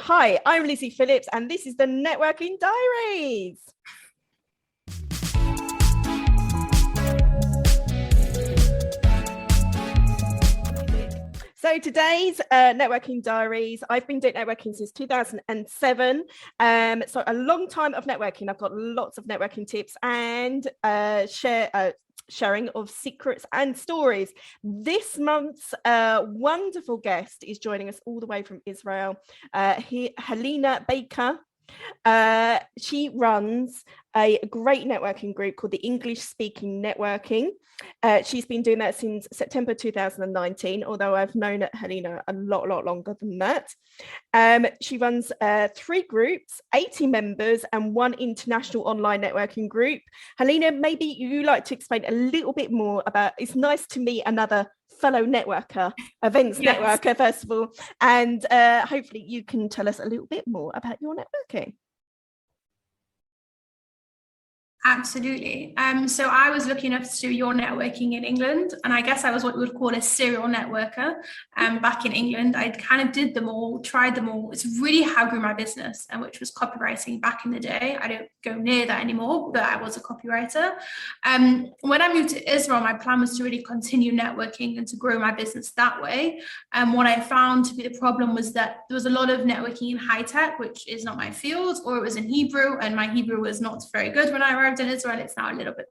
Hi, I'm Lizzie Phillips, and this is the Networking Diaries. So today's Networking Diaries, I've been doing networking since 2007. So a long time of networking. I've got lots of networking tips and sharing of secrets and stories. This month's wonderful guest is joining us all the way from Israel, Helena Baker. She runs a great networking group called the English Speaking Networking. She's been doing that since September 2019, although I've known Helena a lot longer than that. She runs 3 groups, 80 members, and 1 international online networking group. Helena, maybe you like to explain a little bit more about, it's nice to meet another fellow networker, events networker, first of all, and hopefully you can tell us a little bit more about your networking. Absolutely. So I was lucky enough to do your networking in England, and I guess I was what we would call a serial networker back in England. I kind of did them all, tried them all. It's really how I grew my business, and which was copywriting back in the day. I don't go near that anymore, but I was a copywriter. When I moved to Israel, my plan was to really continue networking and to grow my business that way. What I found to be the problem was that there was a lot of networking in high tech, which is not my field, or it was in Hebrew, and my Hebrew was not very good when I arrived in Israel. It's now a little bit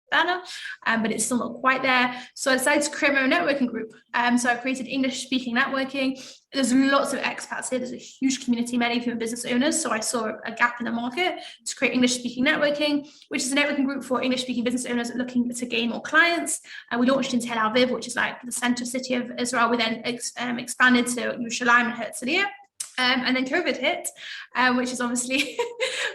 better, but it's still not quite there. So I decided to create my own networking group. So I created English speaking networking. There's lots of expats here. There's a huge community, many of whom are business owners. So I saw a gap in the market to create English speaking networking, which is a networking group for English speaking business owners looking to gain more clients. And we launched in Tel Aviv, which is like the center city of Israel. We then expanded to Yerushalayim and Herzliya. And then COVID hit, which is obviously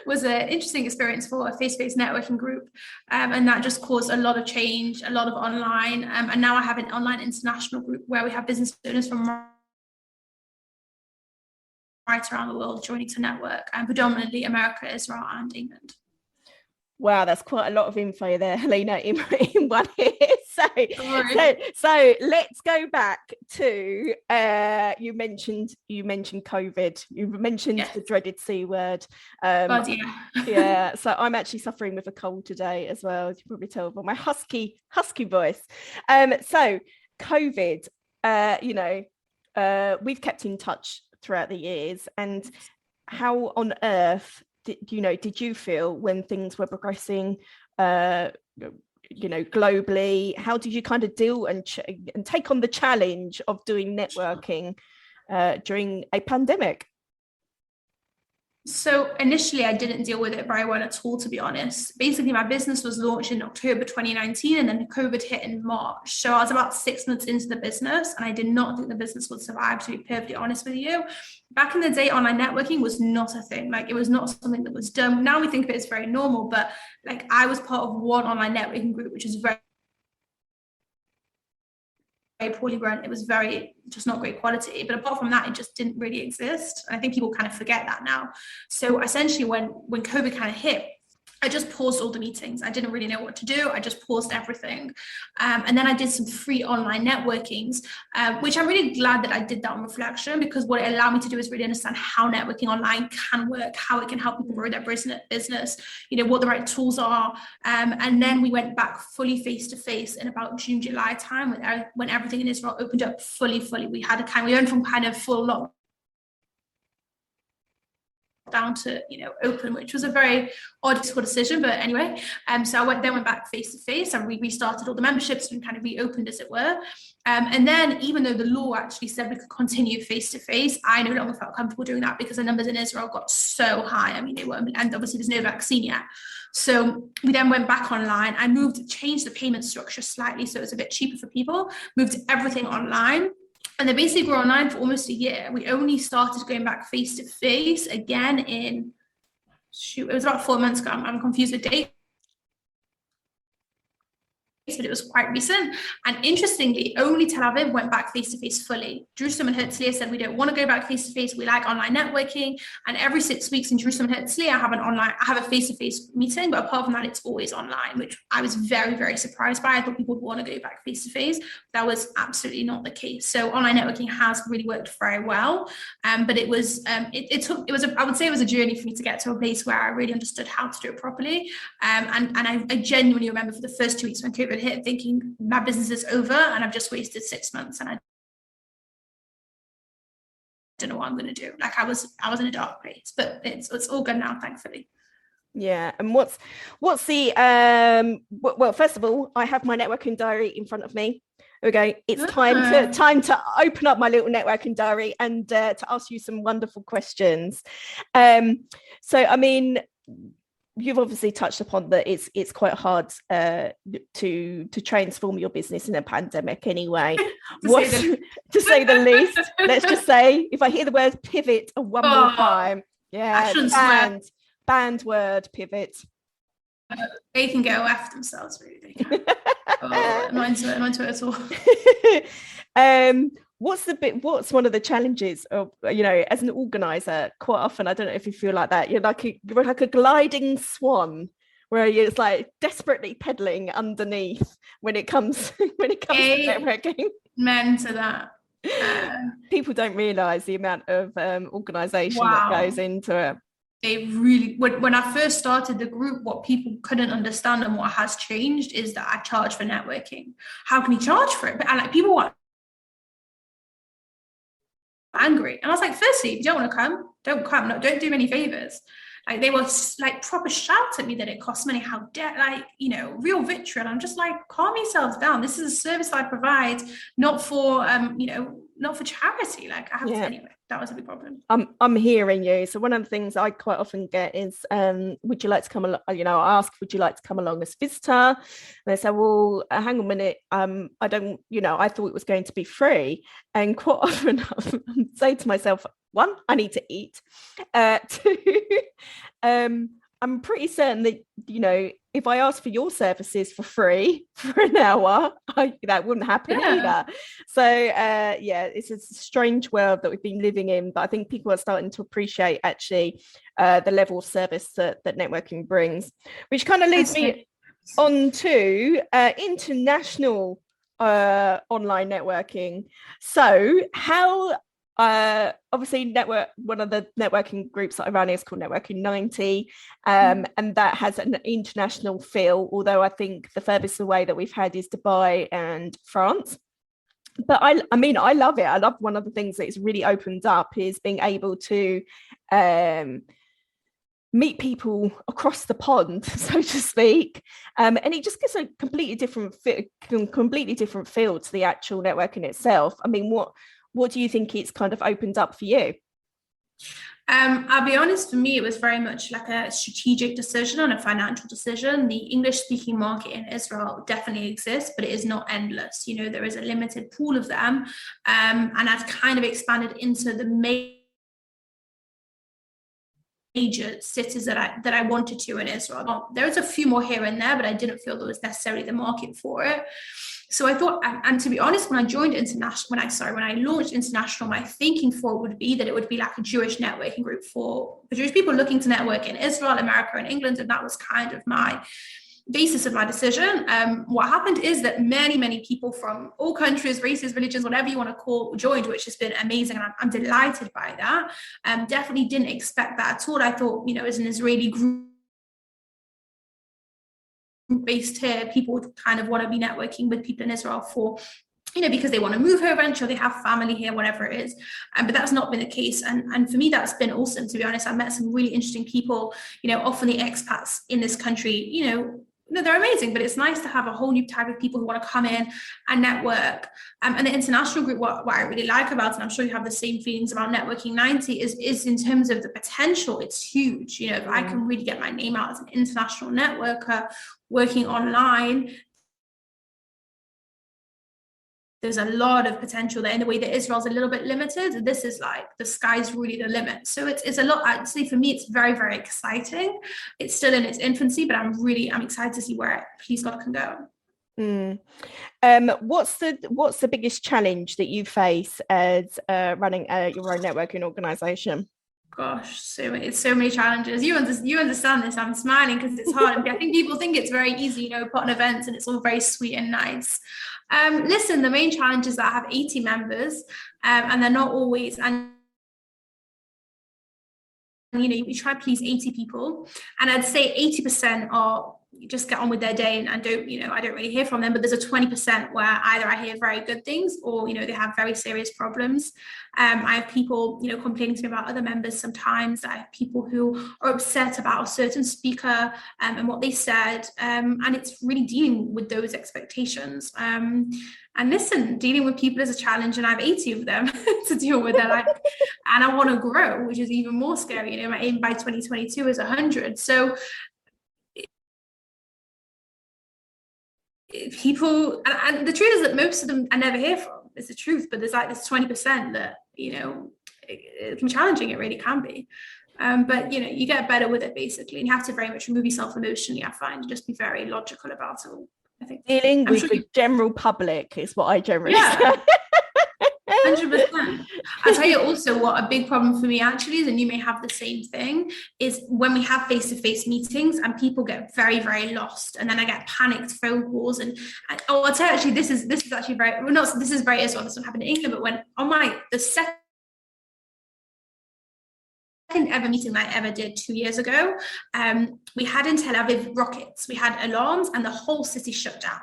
was an interesting experience for a face-to-face networking group. And that just caused a lot of change, a lot of online. And now I have an online international group where we have business owners from right around the world joining to network, and predominantly America, Israel, and England. Wow, that's quite a lot of info there, Helena, in one hit. So let's go back to you mentioned COVID. You mentioned the dreaded C word. Yeah. So I'm actually suffering with a cold today as well, as you probably tell by my husky voice. So COVID, we've kept in touch throughout the years, and how on earth did you feel when things were progressing, globally? How did you kind of deal and take on the challenge of doing networking during a pandemic? So initially, I didn't deal with it very well at all, to be honest. Basically, my business was launched in October 2019, and then COVID hit in March. So I was about 6 months into the business, and I did not think the business would survive, to be perfectly honest with you. Back in the day, online networking was not a thing. Like, it was not something that was done. Now we think of it as very normal, but like, I was part of one online networking group, which is very poorly run. It was very just not great quality, but apart from that, it just didn't really exist. And I think people kind of forget that now. So essentially, when COVID kind of hit, I just paused all the meetings. I didn't really know what to do. I just paused everything. And then I did some free online networkings, which I'm really glad that I did that on reflection, because what it allowed me to do is really understand how networking online can work, how it can help people grow their business, what the right tools are. And then we went back fully face-to-face in about June, July time, when everything in Israel opened up fully. We went from kind of full lockdown down to open, which was a very odd decision, but anyway. So I went back face to face, and we restarted all the memberships and kind of reopened, as it were. And then, even though the law actually said we could continue face to face, I no longer felt comfortable doing that because the numbers in Israel got so high. I mean, they were, and obviously there's no vaccine yet. So we then went back online. I changed the payment structure slightly so it's a bit cheaper for people, moved everything online. And they basically grew online for almost a year. We only started going back face to face again it was about 4 months ago. I'm confused with dates. but it was quite recent. And interestingly, only Tel Aviv went back face-to-face fully. Jerusalem and Herzliya said, we don't want to go back face-to-face. We like online networking. And every 6 weeks in Jerusalem and Herzliya, I have a face-to-face meeting, but apart from that, it's always online, which I was very, very surprised by. I thought people would want to go back face-to-face. That was absolutely not the case. So online networking has really worked very well. But it was, I would say it was a journey for me to get to a place where I really understood how to do it properly. And I genuinely remember for the first 2 weeks when COVID hit, thinking my business is over and I've just wasted 6 months and I don't know what I'm going to do. Like I was in a dark place, but it's all good now, thankfully. Yeah. And what's the well, first of all, I have my networking diary in front of me. Okay, it's time to open up my little networking diary and to ask you some wonderful questions. So I mean, you've obviously touched upon that it's quite hard to transform your business in a pandemic anyway. To say the least. Let's just say, if I hear the word pivot more time, banned word, pivot. They can go after themselves, really. They can. I'm not into it at all. What's one of the challenges of, as an organizer? Quite often, I don't know if you feel like that, you're like a gliding swan where you're like desperately pedaling underneath when it comes to networking. Amen to that. People don't realize the amount of organization that goes into it. They really, when I first started the group, what people couldn't understand and what has changed is that I charge for networking. How can you charge for it? But people were angry. And I was like, firstly, if you don't want to come, don't come. No, don't do me any favors. Like they were like proper shout at me that it costs money. How dare, real vitriol. I'm just like, calm yourselves down. This is a service I provide, not for not for charity. Like I have to anyway. That was a big problem. I'm hearing you. So one of the things I quite often get is, would you like to come along? I ask, would you like to come along as visitor? And they say, well, hang on a minute. I don't, I thought it was going to be free. And quite often I say to myself, one, I need to eat. Two, I'm pretty certain that, if I asked for your services for free for an hour, that wouldn't happen either. So, it's a strange world that we've been living in, but I think people are starting to appreciate actually the level of service that networking brings, which kind of leads me on to international online networking. So how... obviously one of the networking groups that I run is called Networking 90, and that has an international feel, although I think the furthest away that we've had is Dubai and France. But I mean I love it. I love one of the things that it's really opened up is being able to meet people across the pond, so to speak, and it just gives a completely different feel to the actual networking itself. I mean, what do you think it's kind of opened up for you? I'll be honest, for me, it was very much like a strategic decision and a financial decision. The English-speaking market in Israel definitely exists, but it is not endless. There is a limited pool of them. And I've kind of expanded into the major cities that I wanted to in Israel. There's a few more here and there, but I didn't feel there was necessarily the market for it. So I thought, and to be honest, when I launched international, my thinking for it would be that it would be like a Jewish networking group for Jewish people looking to network in Israel, America, and England. And that was kind of my basis of my decision. What happened is that many, many people from all countries, races, religions, whatever you want to call, joined, which has been amazing. And I'm delighted by that. Definitely didn't expect that at all. I thought, as an Israeli group based here, people would kind of want to be networking with people in Israel for, because they want to move here eventually, they have family here, whatever it is. But that's not been the case. And for me, that's been awesome, to be honest. I met some really interesting people, often the expats in this country, they're amazing, but it's nice to have a whole new type of people who want to come in and network. And the international group, what I really like about it, and I'm sure you have the same feelings about Networking 90, is in terms of the potential, it's huge. If I can really get my name out as an international networker working online, there's a lot of potential there. In the way that Israel's a little bit limited, this is like the sky's really the limit. So it's a lot. Actually, for me, it's very, very exciting. It's still in its infancy, but I'm excited to see where it, please God, can go. Mm. What's the biggest challenge that you face as running your own networking organization? Gosh, so many challenges. You understand this. I'm smiling because it's hard. I think people think it's very easy, put on events and it's all very sweet and nice. Listen, the main challenge is that I have 80 members, and they're not always, and you try to please 80 people, and I'd say 80% are just get on with their day and don't, I don't really hear from them. But there's a 20% where either I hear very good things or, they have very serious problems. I have people, complaining to me about other members sometimes. I have people who are upset about a certain speaker and what they said. And it's really dealing with those expectations. And listen, dealing with people is a challenge, and I have 80 of them to deal with. And I want to grow, which is even more scary. My aim by 2022 is 100. So people, and the truth is that most of them I never hear from. It's the truth, but there's like this 20% that it can be challenging. It really can be. But you get better with it basically, and you have to very much remove yourself emotionally. I find, just be very logical about it all. I think Dealing with the general public is what I generally say. 100%. I'll tell you also what a big problem for me actually is, and you may have the same thing, is when we have face-to-face meetings and people get very, very lost, and then I get panicked phone calls and I'll tell you actually, this is actually very, well, not, this is very Israel, this one happened in England, but when on the second ever meeting that I ever did 2 years ago, we had in Tel Aviv rockets, we had alarms, and the whole city shut down.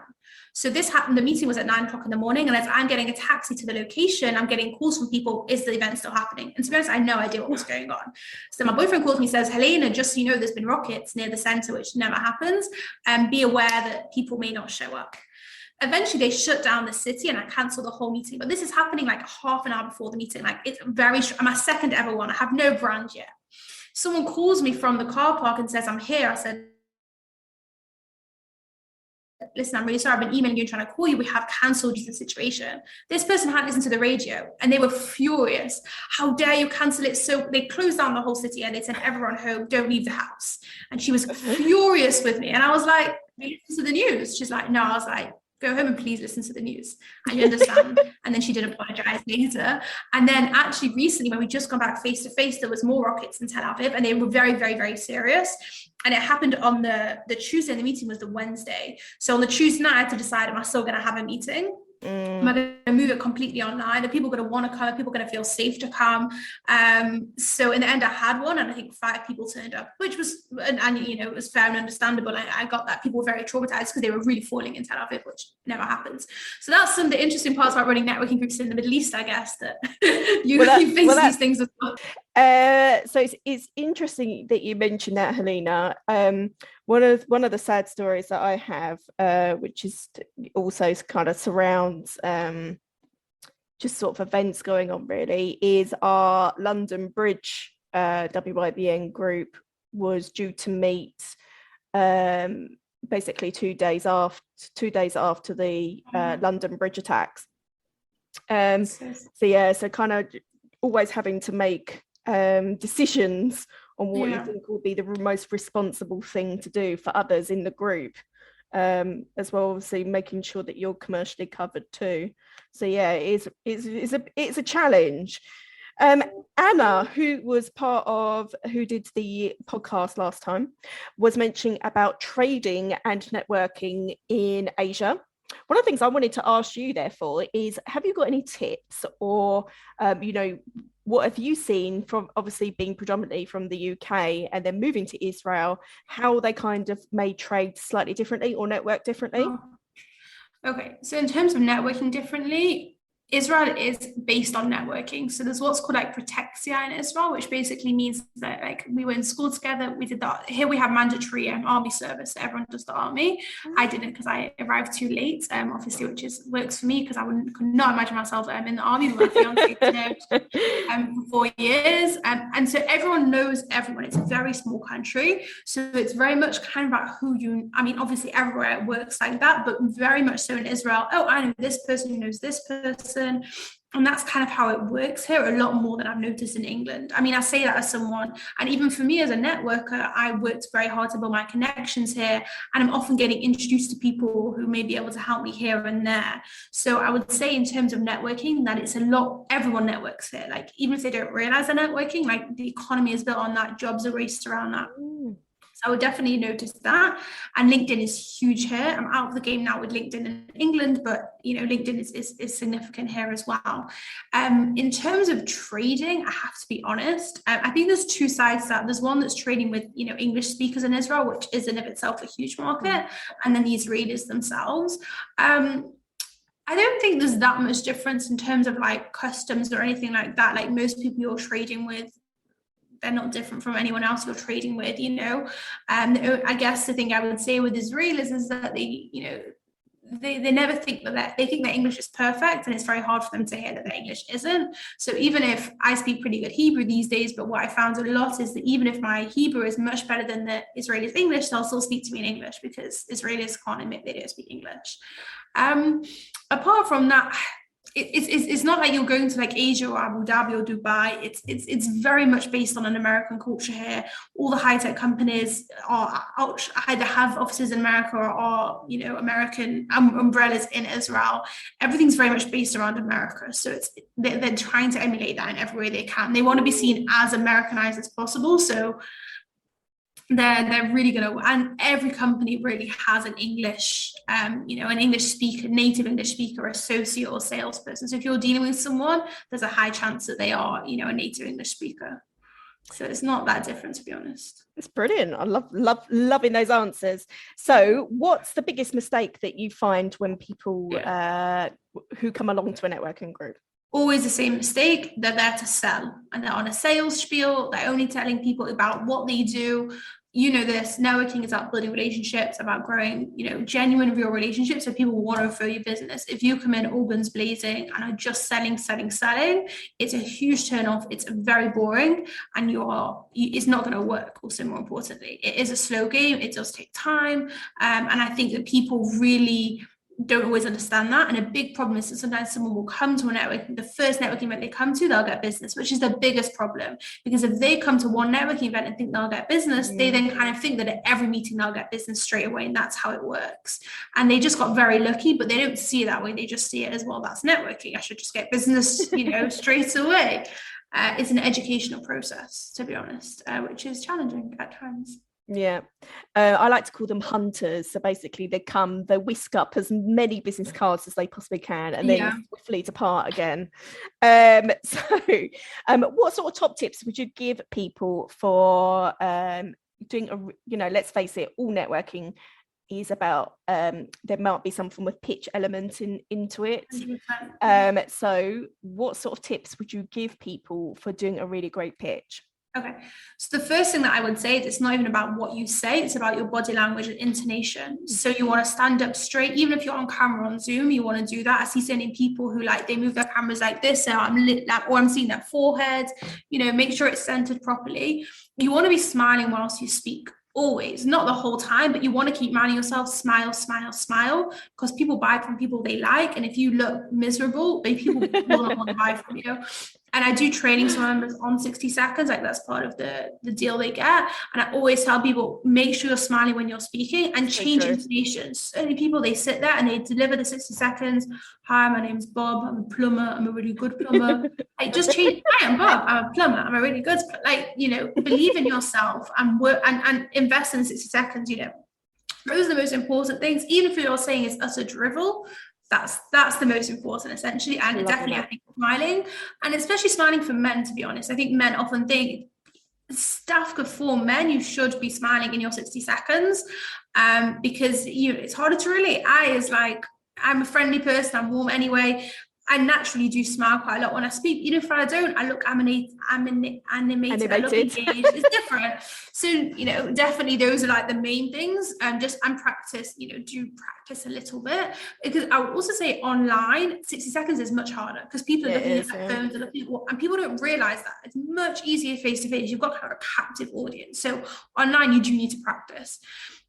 So this happened, the meeting was at 9 o'clock in the morning, and as I'm getting a taxi to the location, I'm getting calls from people, is the event still happening? And to be honest, I had no idea what was going on. So my boyfriend calls me, says, Helena, just so you know, there's been rockets near the center, which never happens, and be aware that people may not show up. Eventually they shut down the city and I cancelled the whole meeting. But this is happening like half an hour before the meeting. Like, it's very, my second ever one. I have no brand yet. Someone calls me from the car park and says, I'm here. I said, listen, I'm really sorry, I've been emailing you and trying to call you. We have cancelled due to the situation. This person hadn't listened to the radio and they were furious. How dare you cancel it? So they closed down the whole city and they sent everyone home, don't leave the house. And she was furious with me. And I was like, listen to the news. She's like, no. I was like, go home and please listen to the news. And you understand. And then she did apologize later. And then actually recently, when we just gone back face to face, there was more rockets in Tel Aviv and they were very, very, very serious. And it happened on the Tuesday, and the meeting was the Wednesday. So on the Tuesday night, I had to decide, am I still going to have a meeting? Am I going to move it completely online? Are people going to want to come? Are people going to feel safe to come? So in the end, I had one, and I think 5 people turned up, which was, and it was fair and understandable. I got that people were very traumatized because they were really falling in Tel Aviv, which never happens. So that's some of the interesting parts about running networking groups in the Middle East, I guess, that you face these things as well. So it's interesting that you mentioned that, Helena. One of the sad stories that I have, which is also kind of surrounds just sort of events going on, really, is our London Bridge WYBN group was due to meet basically 2 days after the London Bridge attacks. So kind of always having to make decisions on what you think will be the most responsible thing to do for others in the group, as well, obviously making sure that you're commercially covered too. So it's a challenge. Anna, who did the podcast last time, was mentioning about trading and networking in Asia. One of the things I wanted to ask you, therefore, is have you got any tips or, what have you seen from obviously being predominantly from the UK and then moving to Israel, how they kind of may trade slightly differently or network differently? Okay, so in terms of networking differently, Israel is based on networking. So there's what's called like protexia in Israel, which basically means that like we were in school together, we did that. Here we have mandatory army service. So everyone does the army. I didn't because I arrived too late, obviously, which works for me because I could not imagine myself in the army with my fiance for 4 years. And so everyone knows everyone. It's a very small country. So it's very much kind of about obviously everywhere it works like that, but very much so in Israel. Oh, I know this person who knows this person. And that's kind of how it works here, a lot more than I've noticed in England. I mean, I say that as someone, and even for me as a networker, I worked very hard to build my connections here, and I'm often getting introduced to people who may be able to help me here and there. So I would say in terms of networking, that it's a lot, everyone networks here. Like, even if they don't realize they're networking, like the economy is built on that, jobs are based around that. So I would definitely notice that. And LinkedIn is huge here. I'm out of the game now with LinkedIn in England, but LinkedIn is significant here as well. In terms of trading, I have to be honest. I think there's two sides to that. There's one that's trading with English speakers in Israel, which is in of itself a huge market, and then the Israelis themselves. I don't think there's that much difference in terms of like customs or anything like that. Like most people you're trading with, they're not different from anyone else you're trading with, I guess the thing I would say with Israelis is that they never think that they think their English is perfect, and it's very hard for them to hear that their English isn't. So even if I speak pretty good Hebrew these days, but what I found a lot is that even if my Hebrew is much better than the Israelis' English, they'll still speak to me in English because Israelis can't admit they don't speak English. Apart from that, it's not like you're going to like Asia or Abu Dhabi or Dubai. It's very much based on an American culture here. All the high-tech companies either have offices in America or are American umbrellas in Israel. Everything's very much based around America. So they're trying to emulate that in every way they can. They want to be seen as Americanized as possible. So they're really going to, and every company really has an English, an English speaker, native English speaker, associate or salesperson. So if you're dealing with someone, there's a high chance that they are, a native English speaker. So it's not that different, to be honest. It's brilliant. I loving those answers. So what's the biggest mistake that you find when people who come along to a networking group? Always the same mistake. They're there to sell, and they're on a sales spiel. They're only telling people about what they do. This networking is about building relationships, about growing, genuine, real relationships. So people want to refer your business. If you come in all guns blazing and are just selling, it's a huge turnoff. It's very boring, and it's not going to work. Also, more importantly, it is a slow game. It does take time, and I think that people really don't always understand that. And a big problem is that sometimes someone will come to the first networking event they come to, they'll get business, which is the biggest problem. Because if they come to one networking event and think they'll get business, they then kind of think that at every meeting they'll get business straight away, and that's how it works. And they just got very lucky, but they don't see it that way. They just see it as, well, that's networking, I should just get business, straight away. It's an educational process, to be honest, which is challenging at times. Yeah, I like to call them hunters. So basically they whisk up as many business cards as they possibly can, and then swiftly depart again. What sort of top tips would you give people for doing let's face it, all networking is about there might be some form of pitch element into it. So what sort of tips would you give people for doing a really great pitch? Okay, so the first thing that I would say is it's not even about what you say, it's about your body language and intonation. So you want to stand up straight, even if you're on camera on Zoom, you want to do that. I see so many people who they move their cameras like this, so I'm seeing their forehead, make sure it's centered properly. You want to be smiling whilst you speak. Always, not the whole time, but you want to keep reminding yourself, smile, because people buy from people they like, and if you look miserable, people will not want to buy from you. And I do training to members on 60 seconds, that's part of the deal they get. And I always tell people, make sure you're smiling when you're speaking, and change intonation. So many people, they sit there and they deliver the 60 seconds. Hi, my name's Bob. I'm a plumber. I'm a really good plumber. Just change. Hi, I'm Bob. I'm a plumber. I'm a really good. Believe in yourself and work and invest in 60 seconds. Those are the most important things. Even if you're saying it's utter drivel, that's the most important, essentially. And definitely, I think smiling, and especially smiling for men, to be honest. I think men often think, staff for men, you should be smiling in your 60 seconds, because it's harder to relate. I'm a friendly person, I'm warm anyway. I naturally do smile quite a lot when I speak. Even if I don't, I look animated. I look engaged. It's different. So, definitely those are the main things. And practice, do practice a little bit. Because I would also say online, 60 seconds is much harder because people are looking at their phones and people don't realize that. It's much easier face to face. You've got kind of a captive audience. So online, you do need to practice.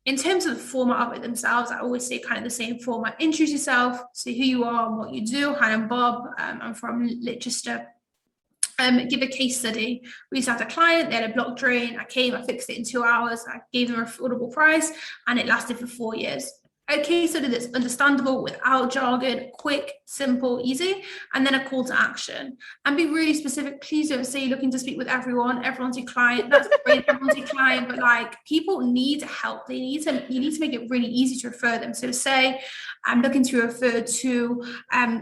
In terms of the format of it themselves, I always say kind of the same format. Introduce yourself, say who you are and what you do. Hi, I'm Bob. I'm from Litchester. Give a case study. We used to have a client, they had a block drain. I came, I fixed it in 2 hours. I gave them an affordable price and it lasted for 4 years. A case study that's understandable without jargon, quick, simple, easy, and then a call to action. And be really specific. Please don't say you're looking to speak with everyone. Everyone's your client. That's great. Everyone's your client, but like people need help. You need to make it really easy to refer them. So say I'm looking to refer to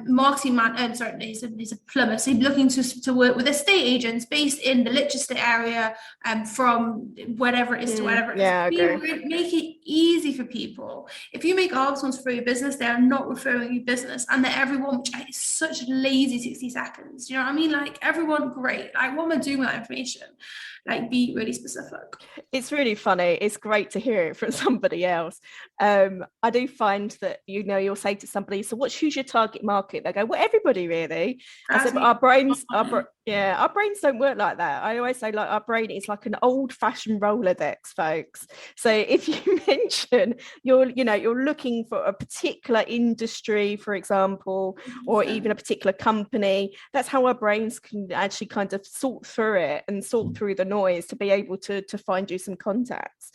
marketing man. Sorry, he's a plumber. So he's looking to work with estate agents based in the Litchester area, from whatever it is to whatever it is. Yeah, Make it easy for people. If you make someone refer you business, they are not referring you business, and that everyone, which is such lazy 60 seconds. You know what I mean? Like everyone, great. Like what am I doing with that information? Like be really specific. It's really funny. It's great to hear it from somebody else. I do find that, you'll say to somebody, so who's your target market? They go, well, everybody really. I said, but our brains don't work like that. I always say, like, our brain is like an old-fashioned Rolodex, folks. So if you mention you're looking for a particular industry, for example, or even a particular company, that's how our brains can actually kind of sort through it and sort through the noise to be able to find you some contacts.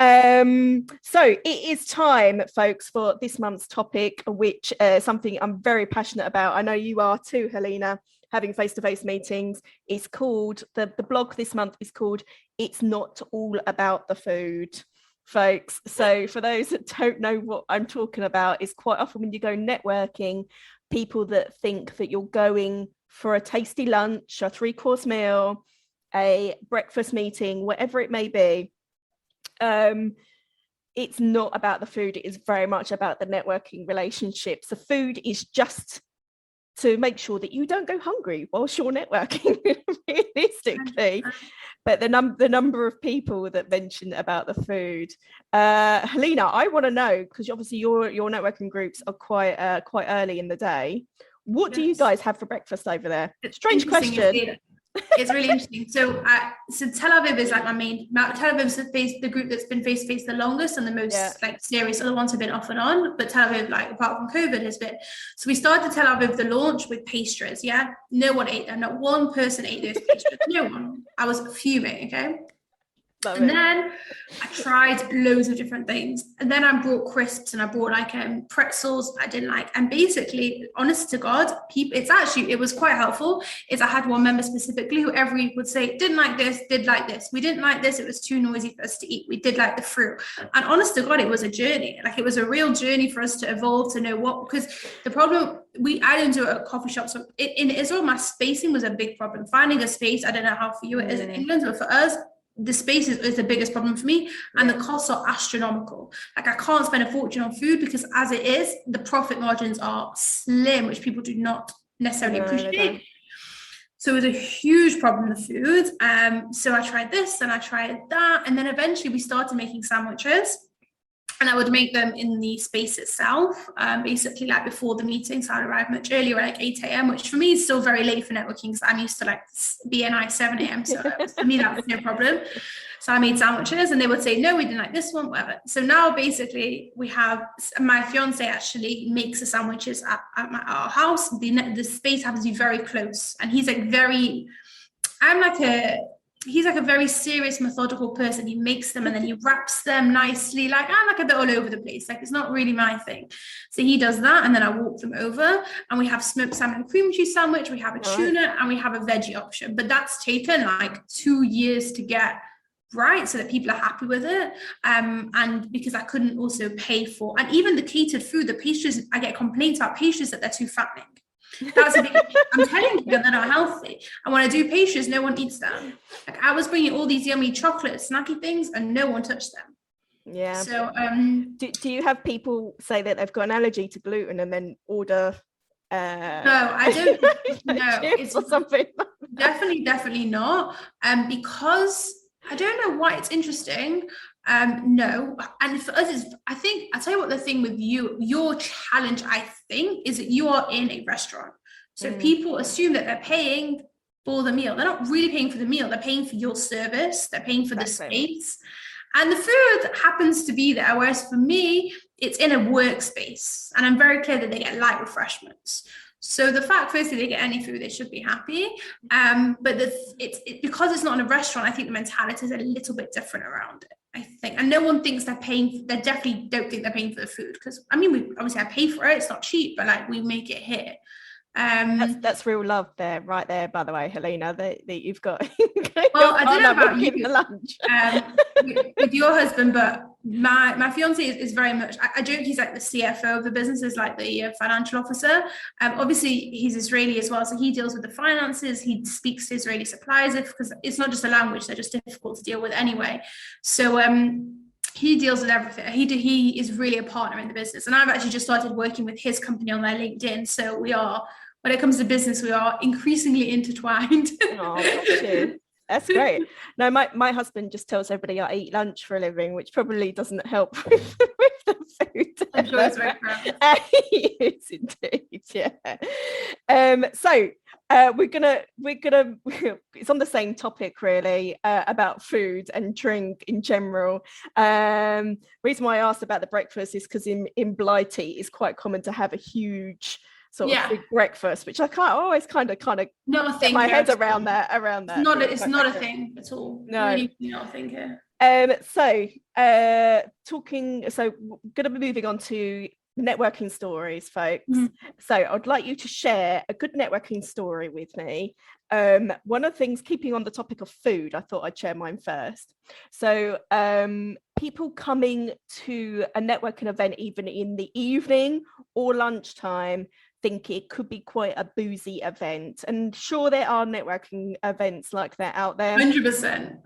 So it is time, folks, for this month's topic, which something I'm very passionate about. I know you are too, Helena, having face-to-face meetings. It's called, the blog this month is called It's Not All About the Food, folks. So for those that don't know what I'm talking about, is quite often when you go networking, people that think that you're going for a tasty lunch, a 3-course meal, a breakfast meeting, whatever it may be. It's not about the food. It is very much about the networking relationships. The food is just to make sure that you don't go hungry whilst you're networking, realistically. But the number of people that mention about the food, Helena, I want to know, because obviously your networking groups are quite early in the day. What do you guys have for breakfast over there? Strange question. It's really interesting. So Tel Aviv is like my main. Tel Aviv is the group that's been face to face the longest and the most like serious. Other ones have been off and on, but Tel Aviv, like apart from COVID, has been. So we started Tel Aviv the launch with pastries. Yeah, no one ate them. Not one person ate those pastries. No one. I was fuming. Okay. And then I tried loads of different things. And then I brought crisps and I brought like pretzels I didn't like. And basically, honest to God, it was quite helpful. I had one member specifically who every week would say, didn't like this, did like this. We didn't like this. It was too noisy for us to eat. We did like the fruit. And honest to God, it was a journey. Like it was a real journey for us to evolve, to know what, because the problem, I didn't do it at coffee shops. So in Israel, my spacing was a big problem. Finding a space, I don't know how for you it is in England, but for us, the space is the biggest problem for me, and the costs are astronomical. Like I can't spend a fortune on food because as it is, the profit margins are slim, which people do not necessarily appreciate. So it was a huge problem with food. So I tried this and I tried that, and then eventually we started making sandwiches. And I would make them in the space itself, basically like before the meeting. So I'd arrive much earlier, like 8 a.m., which for me is still very late for networking because I'm used to like BNI 7 a.m. So for me, that was no problem. So I made sandwiches and they would say, no, we didn't like this one, whatever. So now basically we have, my fiance actually makes the sandwiches at our house. The space happens to be very close. And he's like he's like a very serious, methodical person. He makes them and then he wraps them nicely. Like I'm like a bit all over the place. Like it's not really my thing. So he does that, and then I walk them over, and we have smoked salmon and cream cheese sandwich. We have a tuna, and we have a veggie option. But that's taken like 2 years to get right, so that people are happy with it. And because I couldn't also pay for, and even the catered food, the pastries, I get complaints about pastries that they're too fattening. That's a big, I'm telling you, they're not healthy. And when I do pastries, no one eats them. Like I was bringing all these yummy chocolate snacky things and no one touched them. Yeah. So do you have people say that they've got an allergy to gluten and then order no, I don't. No, it's or something? Definitely not. Because I don't know why. It's interesting. No, and for us, I think I'll tell you what the thing with your challenge, I think, is that you are in a restaurant. So people assume that they're paying for the meal. They're not really paying for the meal. They're paying for your service. They're paying for the space. And the food happens to be there, whereas for me, it's in a workspace, and I'm very clear that they get light refreshments. So the fact, firstly, they get any food, they should be happy. But because it's not in a restaurant, I think the mentality is a little bit different around it, I think. And no one thinks they definitely don't think they're paying for the food, because I mean, obviously I pay for it, it's not cheap, but like we make it here. That's real love there, right there, by the way, Helena, that you've got. Well, I don't know about you, the lunch. with your husband, but my fiance is very much, I joke he's like the CFO of the business, is like the financial officer. Obviously he's Israeli as well, so he deals with the finances, he speaks to Israeli suppliers, because it's not just a language, they're just difficult to deal with anyway. So he deals with everything. He is really a partner in the business, and I've actually just started working with his company on their LinkedIn. So we are, when it comes to business, we are increasingly intertwined. Oh, that's great. No, my husband just tells everybody I eat lunch for a living, which probably doesn't help with the food. I'm sure it's very proud. Yes, indeed. Yeah. So we're gonna it's on the same topic really, about food and drink in general. Reason why I asked about the breakfast is because in Blighty it's quite common to have a huge sort of big breakfast, which I can't always kind of get my head around that. It's not a thing at all. No, really not a thing here. So gonna be moving on to networking stories, folks. So I'd like you to share a good networking story with me. One of the things, keeping on the topic of food, I thought I'd share mine first. So people coming to a networking event even in the evening or lunchtime think it could be quite a boozy event, and sure, there are networking events like that out there. 100%.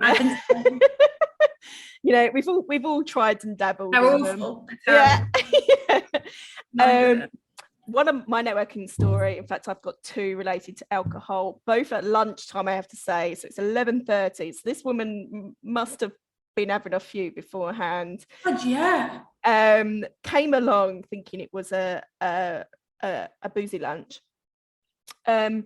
You know, we've all tried and dabbled. They're awful. Yeah. One of my networking story, in fact, I've got two related to alcohol, both at lunchtime, I have to say. So it's 11:30. So this woman must have been having a few beforehand. God, yeah. Came along thinking it was a boozy lunch, and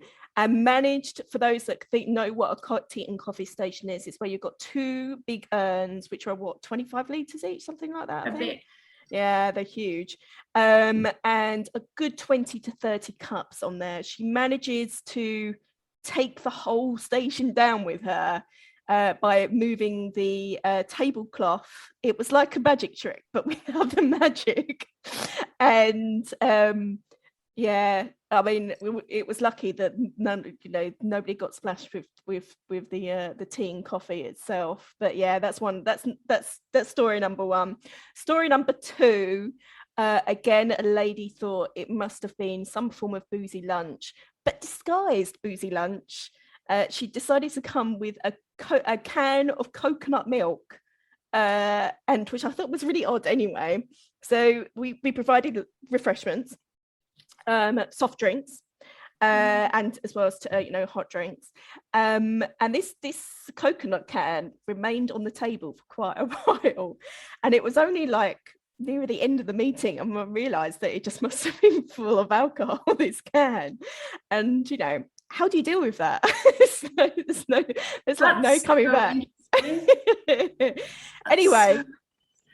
managed, for those that know what a tea and coffee station is, it's where you've got two big urns which are 25 litres each, something like that. A bit. Yeah, they're huge, and a good 20 to 30 cups on there. She manages to take the whole station down with her by moving the tablecloth. It was like a magic trick, but without the magic. And yeah, I mean, it was lucky that nobody got splashed with the tea and coffee itself. But yeah, that's story number one. Story number two, again, a lady thought it must have been some form of boozy lunch, but disguised boozy lunch. She decided to come with a can of coconut milk, and which I thought was really odd anyway. So we provided refreshments, soft drinks, and as well as hot drinks, and this coconut can remained on the table for quite a while, and it was only like near the end of the meeting and I realized that it just must have been full of alcohol, this can. And how do you deal with that? there's like no coming back. Anyway,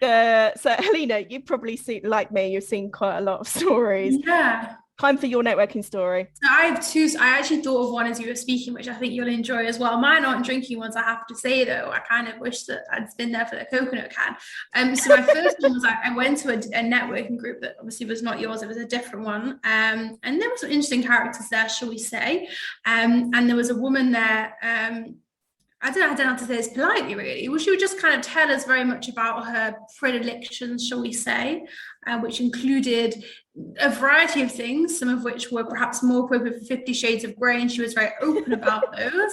so Helena, you've probably seen, like me, you've seen quite a lot of stories. Yeah. Time for your networking story. So I have two. I actually thought of one as you were speaking, which I think you'll enjoy as well. Mine aren't drinking ones, I have to say, though. I kind of wish that I'd been there for the coconut can. So my first one was I went to a networking group that obviously was not yours. It was a different one. And there were some interesting characters there, shall we say. And there was a woman there. I don't know how to say this politely, really. Well, she would just kind of tell us very much about her predilections, shall we say, which included a variety of things, some of which were perhaps more appropriate for 50 Shades of Grey, and she was very open about those.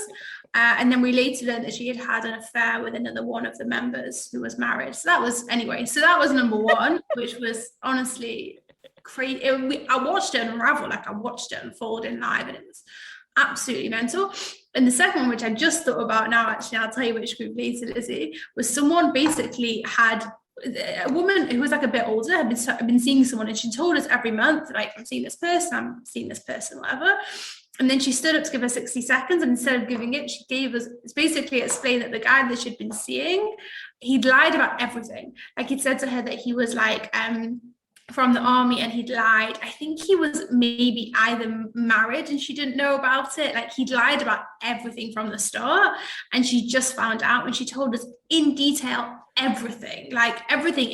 And then we later learned that she had an affair with another one of the members who was married. So that was number one, which was honestly crazy. I watched it unravel, like I watched it unfold in live, and it was absolutely mental. And the second one, which I just thought about now, actually, I'll tell you which group later, Lizzie, was someone basically had a woman who was like a bit older, had been seeing someone, and she told us every month, like, I'm seeing this person, whatever. And then she stood up to give her 60 seconds, and instead of giving it, she gave us, it's basically explained that the guy that she'd been seeing, he'd lied about everything. Like, he'd said to her that he was like from the army, and he'd lied. I think he was maybe either married and she didn't know about it. Like, he'd lied about everything from the start, and she just found out when she told us in detail everything, like everything.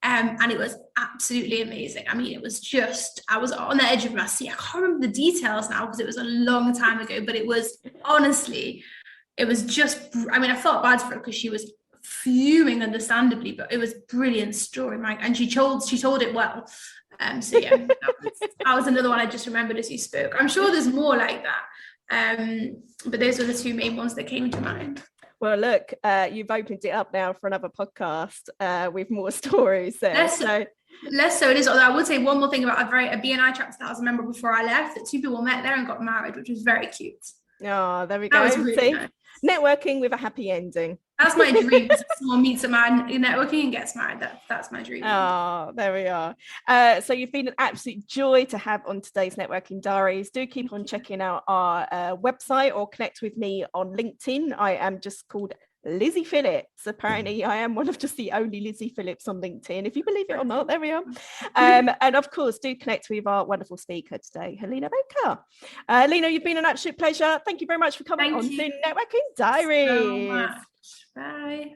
And it was absolutely amazing. I mean, it was just, I was on the edge of my seat. I can't remember the details now because it was a long time ago, but it was honestly, it was just, I mean, I felt bad for her because she was fuming, understandably, but it was a brilliant story, Mike, and she told it well. So yeah, that was another one I just remembered as you spoke. I'm sure there's more like that, but those were the two main ones that came to mind. Well, look, you've opened it up now for another podcast with more stories there. Less so it is. Although I would say one more thing about a BNI chapter that I was a member before I left, that two people met there and got married, which was very cute. Oh, there we go. Really nice. Networking with a happy ending. That's my dream. Someone meets a man in networking and gets married. That's my dream. Oh, there we are. So you've been an absolute joy to have on today's Networking Diaries. Do keep on checking out our website or connect with me on LinkedIn. I am just called Lizzie Phillips. Apparently I am one of just the only Lizzie Phillips on LinkedIn, if you believe it or not. There we are. And of course, do connect with our wonderful speaker today, Helena Baker. Helena, you've been an absolute pleasure. Thank you very much for coming on to Networking Diaries. So much. Bye.